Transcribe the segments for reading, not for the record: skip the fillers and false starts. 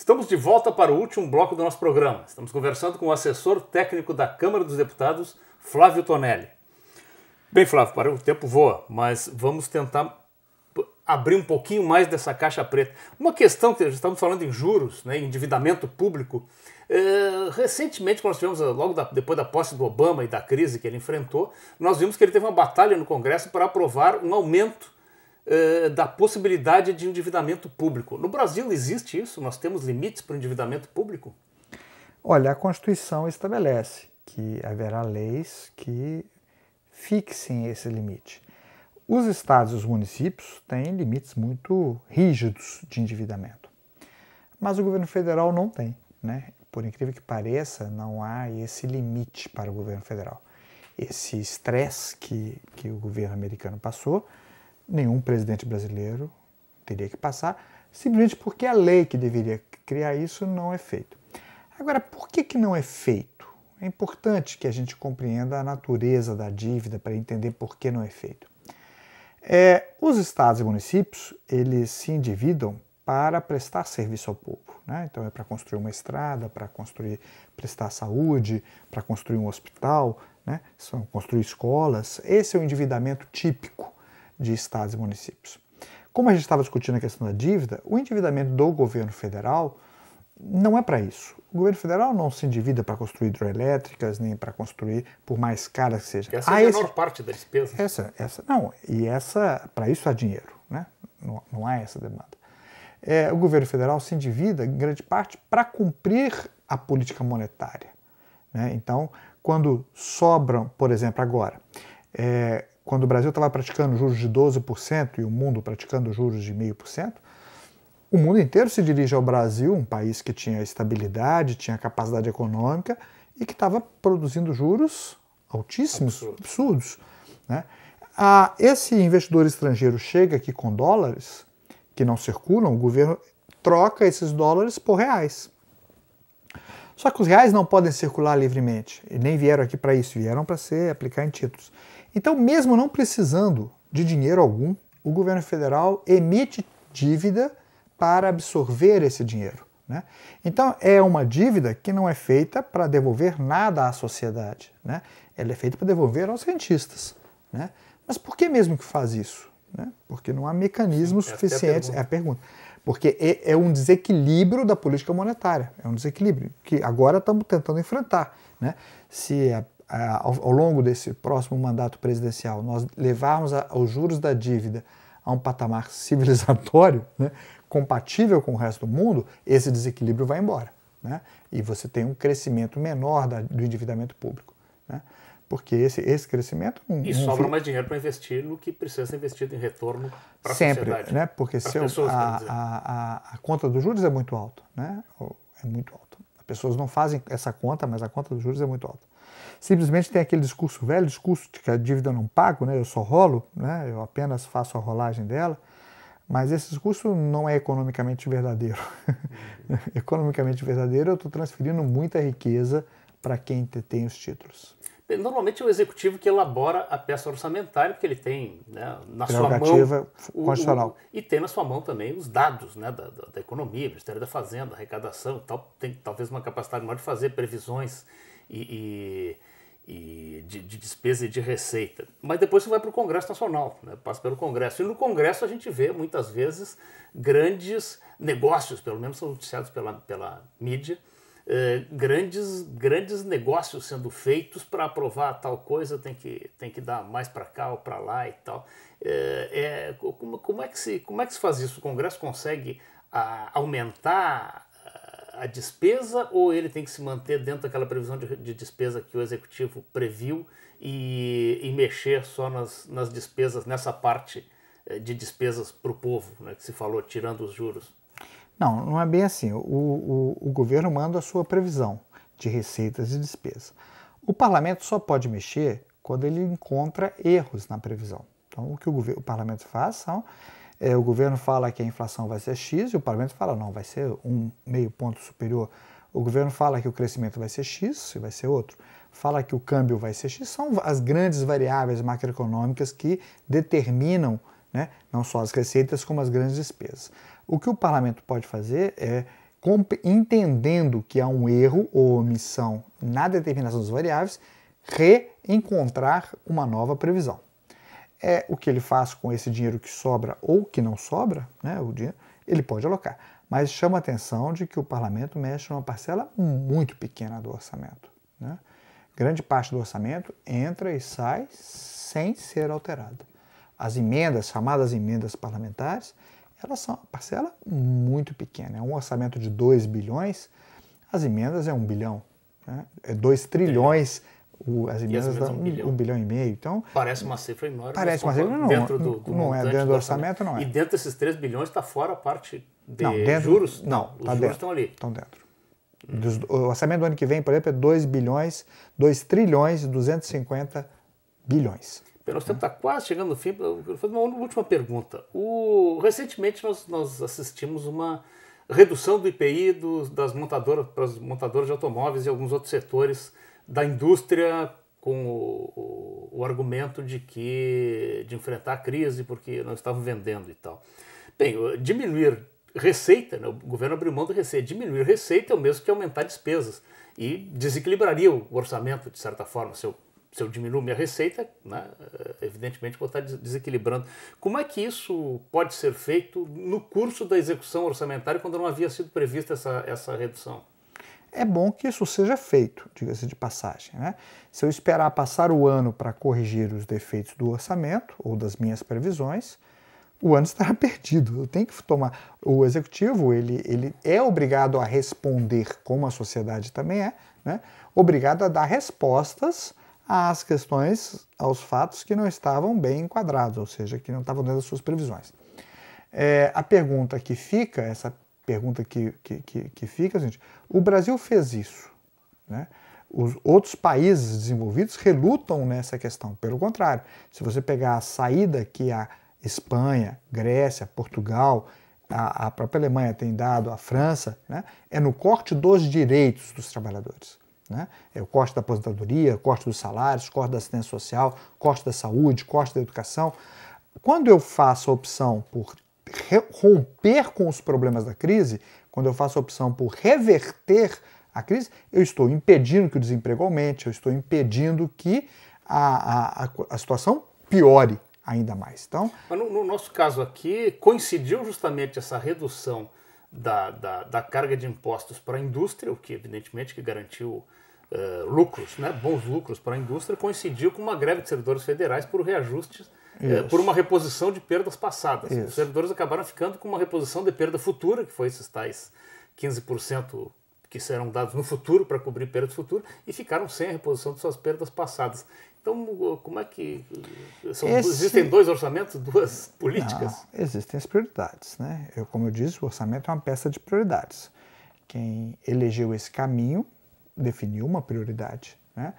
Estamos de volta para o último bloco do nosso programa. Estamos conversando com o assessor técnico da Câmara dos Deputados, Flávio Tonelli. Bem, Flávio, o tempo voa, mas vamos tentar abrir um pouquinho mais dessa caixa preta. Uma questão que estamos falando em juros, né, endividamento público. Recentemente, quando nós tivemos, depois da posse do Obama e da crise que ele enfrentou, nós vimos que ele teve uma batalha no Congresso para aprovar um aumento da possibilidade de endividamento público. No Brasil existe isso? Nós temos limites para o endividamento público? Olha, a Constituição estabelece que haverá leis que fixem esse limite. Os estados e os municípios têm limites muito rígidos de endividamento, mas o governo federal não tem, né? Por incrível que pareça, não há esse limite para o governo federal. Esse estresse que o governo americano passou, nenhum presidente brasileiro teria que passar, simplesmente porque a lei que deveria criar isso não é feita. Agora, por que não é feito? É importante que a gente compreenda a natureza da dívida para entender por que não é feito. Os estados e municípios, eles se endividam para prestar serviço ao povo, né? Então é para construir uma estrada, para prestar saúde, para construir um hospital, né? Construir escolas. Esse é o endividamento típico de estados e municípios. Como a gente estava discutindo a questão da dívida, o endividamento do governo federal não é para isso. O governo federal não se endivida para construir hidroelétricas, nem para construir, por mais caras que seja. Essa é a menor parte da despesa. Para isso há dinheiro, né? Não há essa demanda. O governo federal se endivida, em grande parte, para cumprir a política monetária, né? Então, quando sobram, por exemplo, agora, quando o Brasil estava praticando juros de 12% e o mundo praticando juros de 0,5%, o mundo inteiro se dirige ao Brasil, um país que tinha estabilidade, tinha capacidade econômica e que estava produzindo juros altíssimos, absurdos, né? Esse investidor estrangeiro chega aqui com dólares que não circulam, o governo troca esses dólares por reais. Só que os reais não podem circular livremente, e nem vieram aqui para isso, vieram para aplicar em títulos. Então, mesmo não precisando de dinheiro algum, o governo federal emite dívida para absorver esse dinheiro, né? Então, é uma dívida que não é feita para devolver nada à sociedade, né? Ela é feita para devolver aos rentistas, né? Mas por que mesmo que faz isso, né? Porque não há mecanismos suficientes. É a pergunta. Porque é um desequilíbrio da política monetária, é um desequilíbrio que agora estamos tentando enfrentar, né? Se ao longo desse próximo mandato presidencial nós levarmos os juros da dívida a um patamar civilizatório, né, compatível com o resto do mundo, esse desequilíbrio vai embora, né? E você tem um crescimento menor do endividamento público, né? Porque esse crescimento... sobra mais dinheiro para investir no que precisa ser investido em retorno para a sociedade. Sempre, né? Porque a conta dos juros é muito alta, né? É muito alta. As pessoas não fazem essa conta, mas a conta dos juros é muito alta. Simplesmente tem aquele velho discurso de que a dívida eu não pago, né? Eu só rolo, né? Eu apenas faço a rolagem dela, mas esse discurso não é economicamente verdadeiro. Economicamente verdadeiro, eu estou transferindo muita riqueza para quem tem os títulos. Normalmente é o executivo que elabora a peça orçamentária, porque ele tem, né, na sua mão constitucional. E tem na sua mão também os dados, né, da economia, Ministério da Fazenda, arrecadação e tal. Tem talvez uma capacidade maior de fazer previsões de despesa e de receita. Mas depois você vai para o Congresso Nacional, né, passa pelo Congresso. E no Congresso a gente vê muitas vezes grandes negócios, pelo menos são noticiados pela mídia, grandes negócios sendo feitos para aprovar tal coisa, tem que dar mais para cá ou para lá e tal. Como é que se faz isso? O Congresso consegue aumentar a despesa ou ele tem que se manter dentro daquela previsão de despesa que o Executivo previu e mexer só nas despesas, nessa parte de despesas para o povo, né, que se falou, tirando os juros? Não é bem assim. O governo manda a sua previsão de receitas e despesas. O parlamento só pode mexer quando ele encontra erros na previsão. Então, o que o parlamento faz o governo fala que a inflação vai ser X e o parlamento fala, não, vai ser 1,5 ponto superior. O governo fala que o crescimento vai ser X e vai ser outro. Fala que o câmbio vai ser X. São as grandes variáveis macroeconômicas que determinam, né, não só as receitas, como as grandes despesas. O que o parlamento pode fazer é entendendo que há um erro ou omissão na determinação das variáveis, reencontrar uma nova previsão. O que ele faz com esse dinheiro que sobra ou que não sobra, né, o dinheiro, ele pode alocar. Mas chama a atenção de que o parlamento mexe numa parcela muito pequena do orçamento, né? Grande parte do orçamento entra e sai sem ser alterada. As emendas, chamadas emendas parlamentares, elas são uma parcela muito pequena. É um orçamento de 2 bilhões, as emendas é 1 bilhão, né? É 2 trilhões, as emendas dão 1,5 bilhão. Então, parece uma cifra enorme. Parece uma cifra, não, dentro do não é dentro do orçamento, não é. E dentro desses 3 bilhões está fora a parte de juros? Não, os juros estão ali. Estão dentro. O orçamento do ano que vem, por exemplo, é 2 trilhões e 250 bilhões. Nosso tempo está quase chegando no fim. Eu vou fazer uma última pergunta. Recentemente nós assistimos uma redução do IPI das montadoras para as montadoras de automóveis e alguns outros setores da indústria com o argumento de enfrentar a crise porque não estavam vendendo e tal. Bem, diminuir receita, né? O governo abriu mão da receita. Diminuir receita é o mesmo que aumentar despesas e desequilibraria o orçamento de certa forma. Se eu diminuo minha receita, né, evidentemente vou estar desequilibrando. Como é que isso pode ser feito no curso da execução orçamentária quando não havia sido prevista essa redução? É bom que isso seja feito, diga-se de passagem, né? Se eu esperar passar o ano para corrigir os defeitos do orçamento ou das minhas previsões, o ano estará perdido. Eu tenho que tomar. O executivo ele é obrigado a responder, como a sociedade também é, né? Obrigado a dar respostas às questões, aos fatos que não estavam bem enquadrados, ou seja, que não estavam dentro das suas previsões. A pergunta que fica, essa pergunta que fica é a seguinte: o Brasil fez isso, né? Os outros países desenvolvidos relutam nessa questão. Pelo contrário, se você pegar a saída que a Espanha, Grécia, Portugal, a própria Alemanha tem dado, a França, né, é no corte dos direitos dos trabalhadores. Né? É o corte da aposentadoria, corte dos salários, corte da assistência social, corte da saúde, corte da educação. Quando eu faço a opção por romper com os problemas da crise, quando eu faço a opção por reverter a crise, eu estou impedindo que o desemprego aumente, eu estou impedindo que a situação piore ainda mais. Então, mas no nosso caso aqui, coincidiu justamente essa redução da carga de impostos para a indústria, o que evidentemente que garantiu lucros, né, bons lucros para a indústria, coincidiu com uma greve de servidores federais por reajustes, por uma reposição de perdas passadas. Isso. Os servidores acabaram ficando com uma reposição de perda futura, que foi esses tais 15% que serão dados no futuro para cobrir perdas futuras, e ficaram sem a reposição de suas perdas passadas. Então, como é que... Existem dois orçamentos, duas políticas? Não, existem as prioridades, né? Como eu disse, o orçamento é uma peça de prioridades. Quem elegeu esse caminho definiu uma prioridade, né?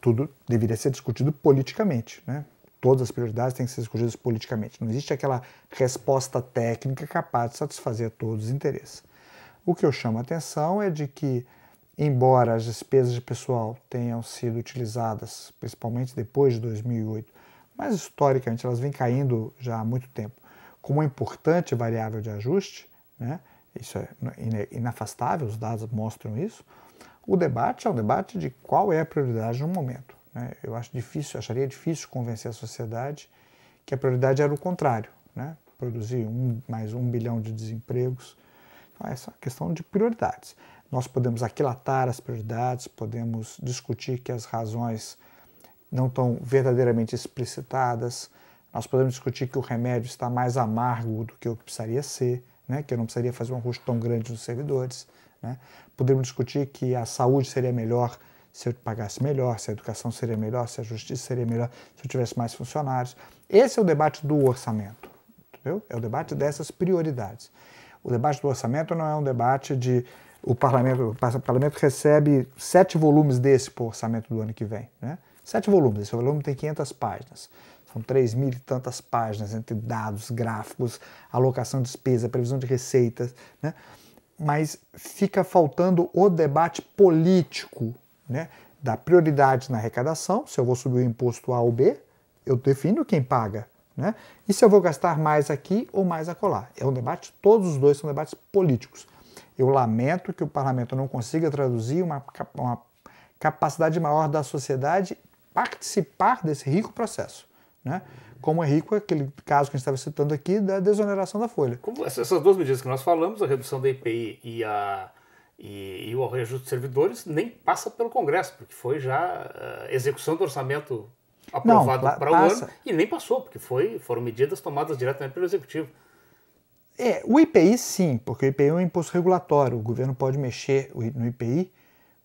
Tudo deveria ser discutido politicamente, né? Todas as prioridades têm que ser discutidas politicamente. Não existe aquela resposta técnica capaz de satisfazer todos os interesses. O que eu chamo a atenção é de que, embora as despesas de pessoal tenham sido utilizadas, principalmente depois de 2008, mas historicamente elas vêm caindo já há muito tempo, como uma importante variável de ajuste, né? Isso é inafastável, os dados mostram isso. O debate é um debate de qual é a prioridade no momento, né? Eu acharia difícil convencer a sociedade que a prioridade era o contrário, né? Produzir mais 1 bilhão de desempregos. Então, essa é uma questão de prioridades. Nós podemos aquilatar as prioridades, podemos discutir que as razões não estão verdadeiramente explicitadas, nós podemos discutir que o remédio está mais amargo do que o que precisaria ser, né? Que eu não precisaria fazer um ajuste tão grande nos servidores, né? Podemos discutir que a saúde seria melhor se eu pagasse melhor, se a educação seria melhor, se a justiça seria melhor, se eu tivesse mais funcionários. Esse é o debate do orçamento, entendeu? É o debate dessas prioridades. O debate do orçamento não é um debate de... O parlamento recebe 7 volumes desse para o orçamento do ano que vem, né? 7 volumes, esse volume tem 500 páginas. São 3.000 e tantas páginas entre dados, gráficos, alocação de despesa, previsão de receitas, né? Mas fica faltando o debate político, né? Da prioridade na arrecadação. Se eu vou subir o imposto A ou B, eu defino quem paga, né? E se eu vou gastar mais aqui ou mais acolá? É um debate, todos os dois são debates políticos. Eu lamento que o parlamento não consiga traduzir uma capacidade maior da sociedade participar desse rico processo, né? Como é rico aquele caso que a gente estava citando aqui da desoneração da folha. Como essas duas medidas que nós falamos, a redução da IPI e o reajuste de servidores, nem passa pelo Congresso, porque foi já a execução do orçamento aprovado para o ano e nem passou, porque foram medidas tomadas diretamente pelo Executivo. O IPI sim, porque o IPI é um imposto regulatório, o governo pode mexer no IPI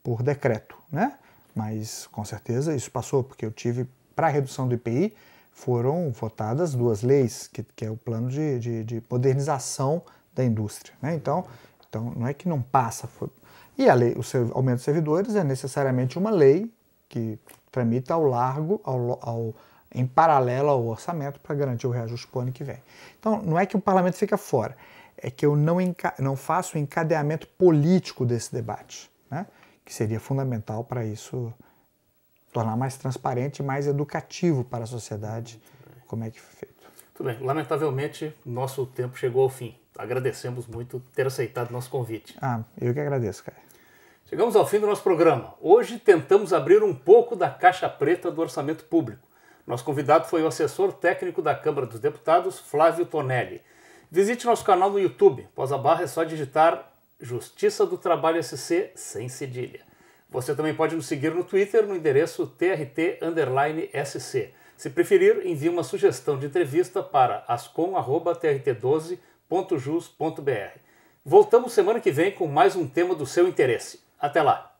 por decreto, né? Mas com certeza isso passou, porque eu tive, para a redução do IPI, foram votadas 2 leis, que é o plano de modernização da indústria, né? Então não é que não passa. E a lei, o aumento de servidores é necessariamente uma lei que tramita em paralelo ao orçamento para garantir o reajuste para o ano que vem. Então não é que o parlamento fica fora, é que eu não faço o encadeamento político desse debate, né? Que seria fundamental para isso tornar mais transparente e mais educativo para a sociedade como é que foi feito. Tudo bem. Lamentavelmente, nosso tempo chegou ao fim. Agradecemos muito ter aceitado nosso convite. Eu que agradeço, cara. Chegamos ao fim do nosso programa. Hoje tentamos abrir um pouco da caixa preta do orçamento público. Nosso convidado foi o assessor técnico da Câmara dos Deputados, Flávio Tonelli. Visite nosso canal no YouTube. Após a barra é só digitar Justiça do Trabalho SC sem cedilha. Você também pode nos seguir no Twitter no endereço TRT_SC. Se preferir, envie uma sugestão de entrevista para ascom@trt12.jus.br. Voltamos semana que vem com mais um tema do seu interesse. Até lá!